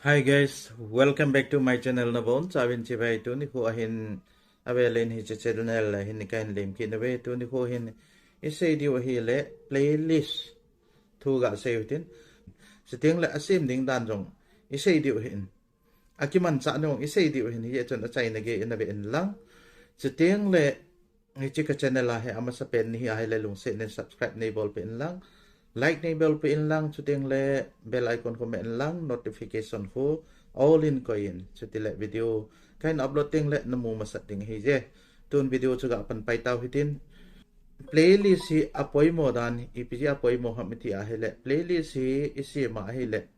Hi guys, welcome back to my channel na bon. Sabin si bay tu ni ko ahin avelin hi channel hin ni kain lim kin ave tu ni ko hin isay di hi le playlist thu ga save tin. Si tiếng le asim ding dan jong isay di hin. Akiman sa no isay di hin hi chon achai na ge na be in lang. Si tiếng le hi chika channel la he amasa pen ni hi le lung se ne subscribe ne bol pen lang. Like ni bell pin lang chuting le bell icon comment lang notification ko all in ko in chutile video kain uploading le namu masating hi je tun video chuga pan pai taw hitin playlist hi apoi mo dan ipji apoi mo hamiti a hele playlist hi isi ma hele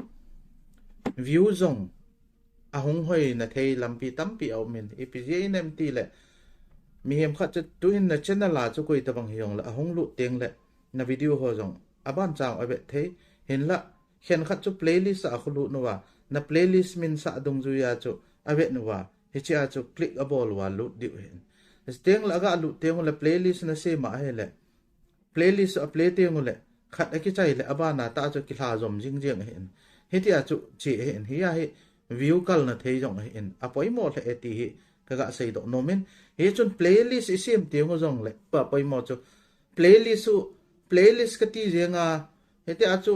view zong ahong hoi na thei lampi tampi au min ipji nem ti le mi hem khat tu in na channel la chu koi tabang hiong la ahong lu teng le na video ho zong aban chang abe the hin la khen khat chu playlist a khulu nuwa na playlist min sa dung ju ya chu abe nuwa hi cha chu click a bol wa lu di hin steng la ga lu teng la playlist na se ma hele playlist a play teng le khat a ki chai le abana ta chu ki hla zom jing jing hin hi ti a chu chi hin hi ya hi view kal na thei jong hin a poi mo le ti hi ka ga sei do no men hi chun playlist isim teng jong le pa poi mo chu playlist ka ti jenga hete achu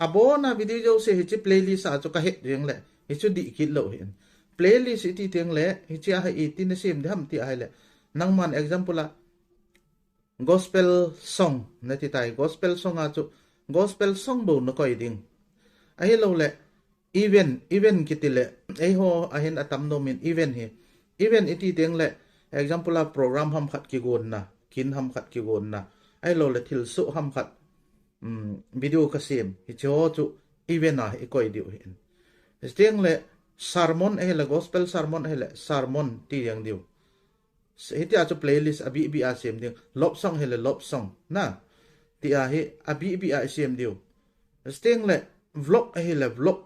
abona video se hi chi playlist achu ka het jeng le hi chu di kit lo hin playlist ti teng le hi chi a hi ti na sim dham ti ai le nang man example a gospel song na ti tai gospel song achu gospel song bo na koi ding ai lo le event kitile ai ho ahin atam no min event hi event iti teng le example a program ham khat ki gon na kin ham khat ki gon na ai lo le thil su ham khat video ka sim hi cho chu event a i koi diu hin steng le sermon e le gospel sermon e le sermon ti yang diu hi ti a chu playlist abi bi a sim ding love song he le love song na ti a hi abi bi a sim diu steng le vlog e le vlog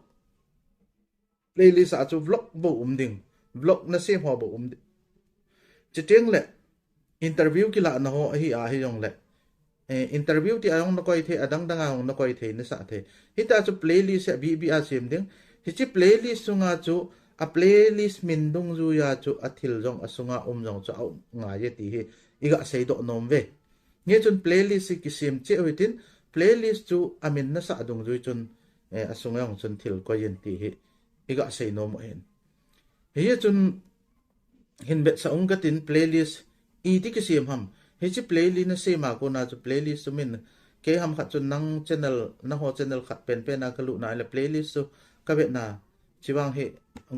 playlist a chu vlog bo ding vlog na sim ho bo steng le interview ki la na ho hi a hi yong le interview ti ayong nakoi the adang dangang nakoi the na sa the hita chu playlist bi bi a sim ding hi chi playlist sunga chu a playlist min dung ju ya chu athil jong asunga jong chu au nga ye ti hi iga sei do nom ve nge chun playlist ki sim che witin playlist chu amin na sa dung ju chun asunga jong chun thil ko yen ti hi iga sei nom hen hi chun hin bet sa ung ka tin playlist i ti ki sim ham hi chi playlist na se ma ko na chu playlist min ke ham khat chun nang channel na ho channel khat pen na ka lu na le playlist su ka be na chiwang he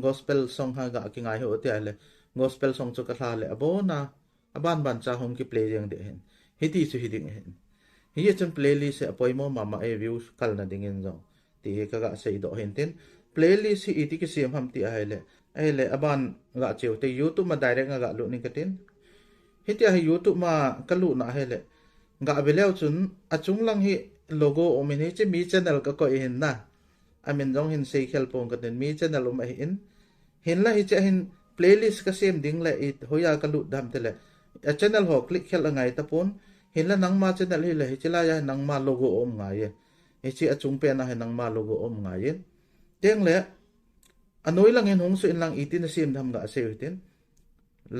gospel song ha ga ki ngai ho te ale gospel song chu ka hla le abo na aban ban cha hom ki play jeng de hen hi ti chu hi ding hen hi chun playlist se apoi mo mama e views kal na ding en jong ti ka ga sei do hen ten playlist hi ti ki sim ham ti ai le aban ga cheu te youtube ma direct ga lu ni ka tin hiti hi youtube ma kalu na hele ga beleu chun achung lang hi logo omin hi che mi channel ka ko hin na amin jong hin sei khel pong ka den mi channel um hin la hi che hin playlist ka sem ding le it hoya kalu dam te le a channel ho click khel ngai ta pon hin la nang ma channel hi le hi chila ya nang ma logo om ngai ye hi chi achung pe na hi nang ma logo om ngai ye teng le anoi lang hin hong su in lang itin na sim dham ga se hitin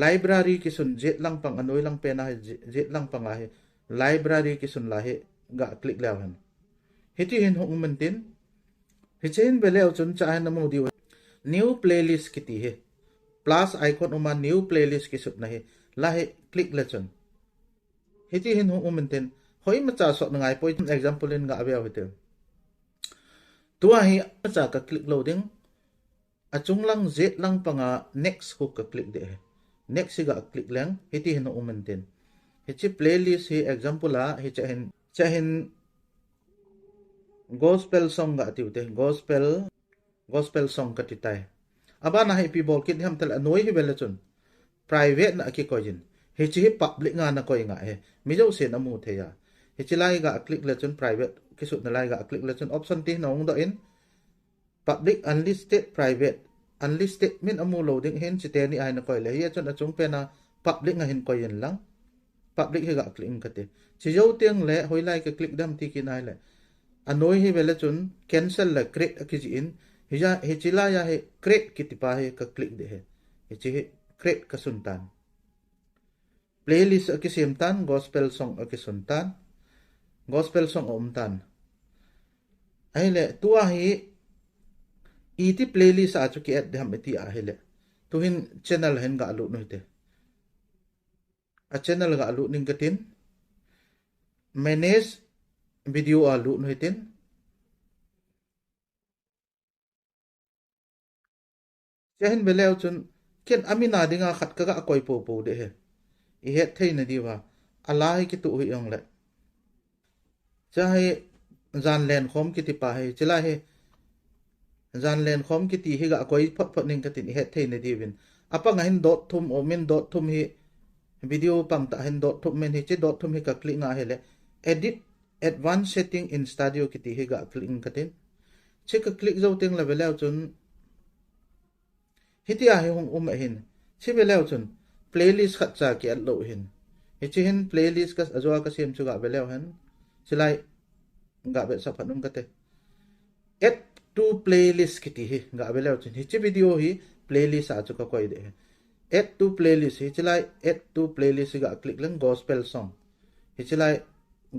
library ki sun jet lang pang anoi lang pe na jet lang pang ahe library ki sun la he ga click law han hiti hin hong mentin hichen beleu chun cha na mo di new playlist ki ti he plus icon uma new playlist ki sut na he la he click la chun hiti hin hong mentin hoi ma cha so ngai poi example in ga abe hite tua hi cha ka click loading achung lang jet lang panga next ko ka click de he next ga click lang hiti hin umentin hichi playlist hi example a hi chahin gospel song ga tiute gospel song ka titai aba na hi pi bol kit ham tel anoi hi belachun private na ki kojin hichi hi public nga na koi nga he mi jo se na mu the ya hichi lai ga click la chun private ki sut na lai ga click la chun option ti nong do in public unlisted private unlisted min amu loading hen chi te ni ai na koi le hi chon achung pe na public nga hin koi yen lang public hi ga click ka te chi yo tiang le hoi lai ka click dam ti ki nai le anoi hi vele chun cancel la create ki ji in hi chila ya he create kitipa he ka click de he hi create ka suntan playlist akisim tan gospel song akisuntan gospel song tan ai le tua hi iti playlist a chu ki at ham eti a hele tu hin channel hen ga lu no te a channel ga lu ning katin manage video a lu no tin chahin beleu chun ken amina dinga khat ka ga koi po po de he I het thei na diwa alai ki tu hi ong le chahe Janglen khom ki ti pa he chila he Janglen khom ki ti hi ga koi phot phot ning katin het thei na divin apa nga hin dot thum o min dot thum hi video pang ta hin dot thum men hi che dot thum hi ka click nga hele edit advanced setting in studio ki ti hi ga click katin che ka click zo teng la beleu chun hiti a hi hong hin che beleu chun playlist khat cha ki at lo hin hi chi hin playlist ka azwa ka sem chu ga beleu han chilai ga be sa phanum ka te add to playlist ki ti hi ga beleu chin hi chi video hi playlist a chu ka koi de add to playlist hi chilai add to playlist ga click lang gospel song hi chilai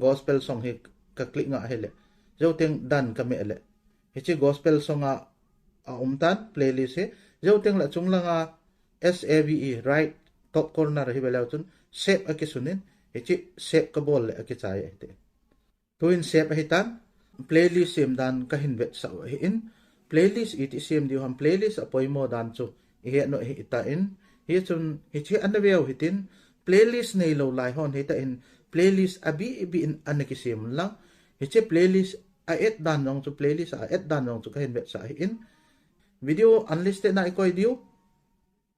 gospel song hi ka click nga hele jo teng dan ka me le hi chi gospel song a tan playlist hi jo teng la chung langa SAVE right top corner hi beleu chun save a ki sunin hi chi save ka bol le a ki chai te tuin save hi tan playlist sim dan ka hin vet sa hi in playlist it sim di ham playlist apoi mo dan chu hi no hi ta in hi chun hi chi an veo hi tin playlist nei lo lai hon hi ta in playlist abi bi in an ki sim lang hi che playlist a et dan nong chu playlist a et dan nong chu ka hin vet sa hi in video unlisted na ikoi diu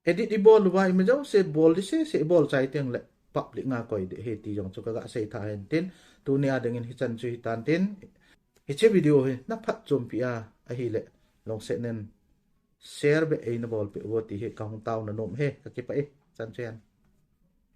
edit di bol wa im jau se bol di se bol chai teng le public nga koi de he ti jong chu ka ga sei tha hen tin tu nia dengin hi chan chu hi tan tin hi che video hi na phat chom pi a hi le long se nen share be e na bol pe wo ti he ka hong taw na nom he ka ki pa e chan chen